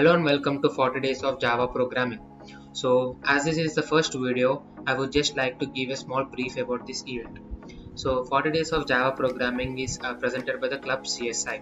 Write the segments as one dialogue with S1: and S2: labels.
S1: Hello and welcome to 40 Days of Java Programming. So as this is the first video, I would just like to give a small brief about this event. So 40 Days of Java Programming is presented by the club CSI.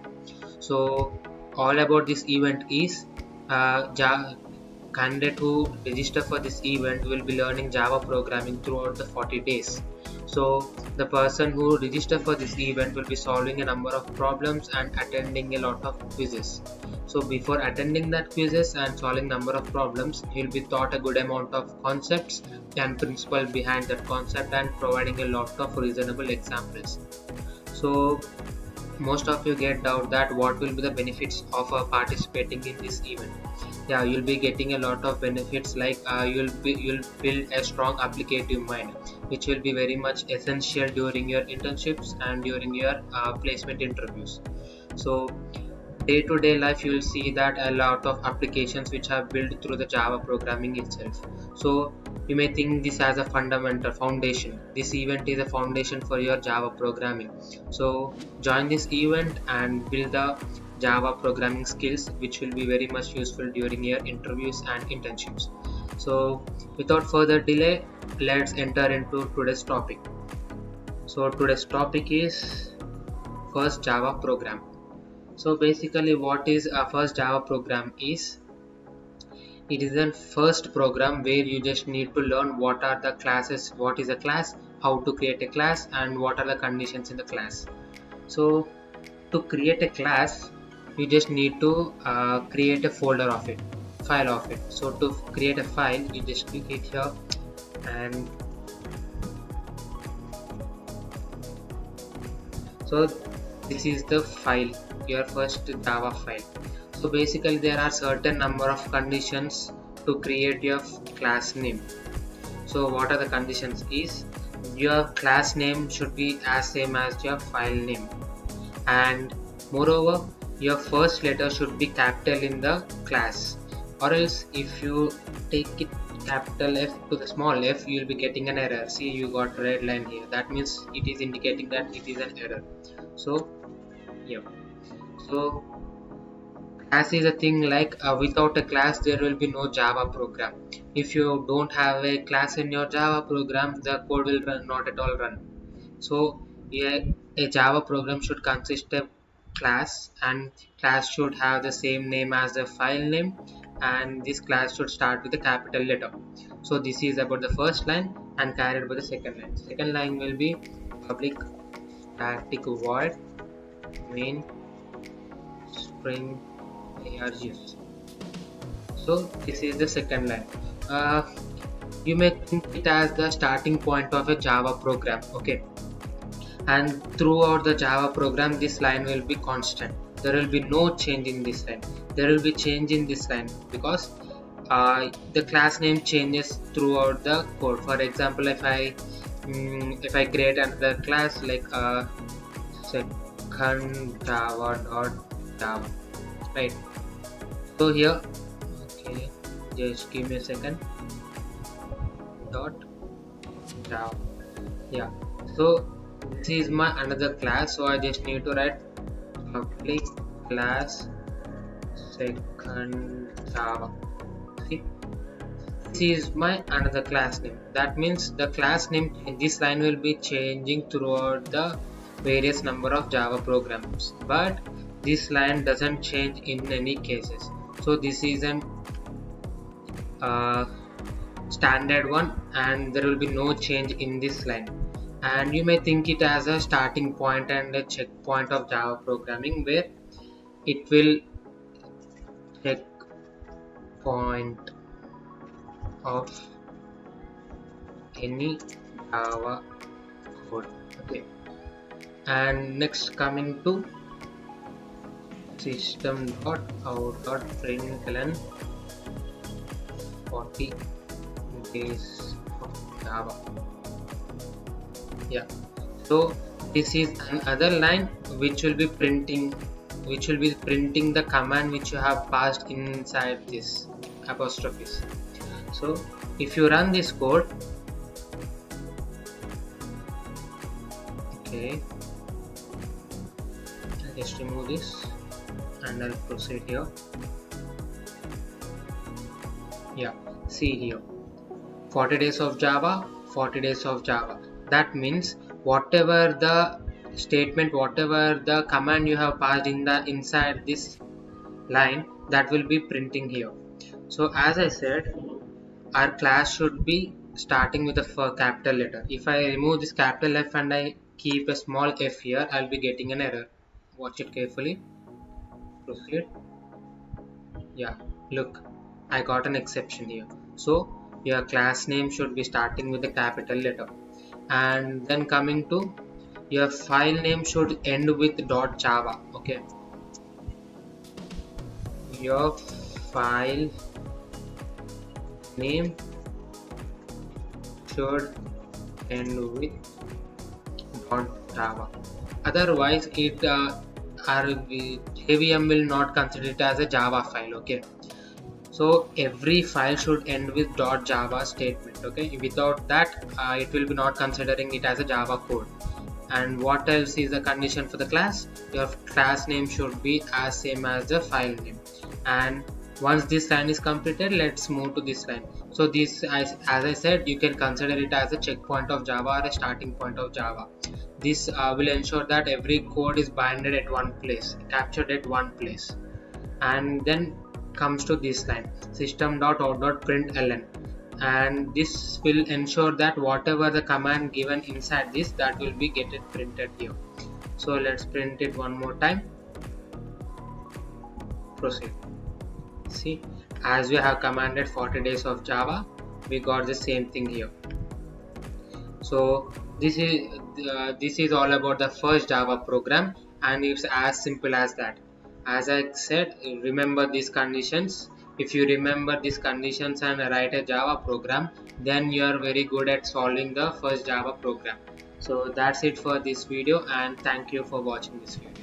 S1: So all about this event is candidate who register for this event will be learning Java programming throughout the 40 days. So the person who register for this event will be solving a number of problems and attending a lot of quizzes. So before attending that quizzes and solving number of problems, he'll be taught a good amount of concepts and principle behind that concept and providing a lot of reasonable examples. So most of you get doubt that what will be the benefits of participating in this event. Yeah, you'll be getting a lot of benefits like you'll build a strong applicative mind, which will be very much essential during your internships and during your placement interviews. So day-to-day life you will see that a lot of applications which are built through the Java programming itself. So you may think this as a fundamental foundation. This event is a foundation for your Java programming. So join this event and build the Java programming skills, which will be very much useful during your interviews and internships. So without further delay, let's enter into today's topic. So today's topic is first Java program. So basically what is a first Java program is, it is a first program where you just need to learn what are the classes, what is a class, how to create a class, and what are the conditions in the class. So to create a class, you just need to create a folder of it, file of it. So to create a file, you just click it here, and so this is the file, your first Java file. So basically there are certain number of conditions to create your class name. So what are the conditions is, your class name should be as same as your file name, and moreover your first letter should be capital in the class, or else if you take it capital F to the small f, you will be getting an error. See, you got red line here, that means it is indicating that it is an error. So yeah, so class is a thing like without a class there will be no Java program. If you don't have a class in your Java program, the code will not at all run. So yeah, a Java program should consist of class, and class should have the same name as the file name, and this class should start with a capital letter. So this is about the first line and carried by the second line. Second line will be public static void main string args. So this is the second line. You may think it as the starting point of a Java program, okay, and throughout the Java program this line will be constant. There will be no change in this line. There will be change in this line because the class name changes throughout the code. For example, if I create another class like second Java, right? So here, okay, just give me a second, dot Java, yeah. So this is my another class, so I just need to write public class second Java. See, this is my another class name. That means the class name in this line will be changing throughout the various number of Java programs, but this line doesn't change in any cases. So this is an standard one, and there will be no change in this line. And you may think it as a starting point and a checkpoint of Java programming, where it will check point of any Java code, okay. And next, coming to system.out.println 40 days of Java. Yeah, so this is another line which will be printing the command which you have passed inside this apostrophes. So if you run this code, okay, I'll just remove this and I'll proceed here. Yeah, see here, 40 days of Java, 40 days of Java. That means whatever the statement, whatever the command you have passed in the inside this line, that will be printing here. So as I said, our class should be starting with a capital letter. If I remove this capital F and I keep a small f here, I'll be getting an error. Watch it carefully. Proceed. Yeah, look, I got an exception here. So your class name should be starting with a capital letter, and then coming to your file name should end with .java. Okay, your file name should end with .java. Otherwise, it our JVM will not consider it as a Java file. Okay, so every file should end with .java statement. Okay, without that, it will be not considering it as a Java code. And what else is the condition for the class? Your class name should be as same as the file name. And once this line is completed, let's move to this line. So this, as I said, you can consider it as a checkpoint of Java or a starting point of Java. This will ensure that every code is binded at one place, captured at one place. And then comes to this line, system.out.println, and this will ensure that whatever the command given inside this, that will be get it printed here. So let's print it one more time. Proceed. See, as we have commanded 40 days of Java, we got the same thing here. So this is all about the first Java program, and it's as simple as that. As I said, remember these conditions. If you remember these conditions and write a Java program, then you are very good at solving the first Java program. So that's it for this video, and thank you for watching this video.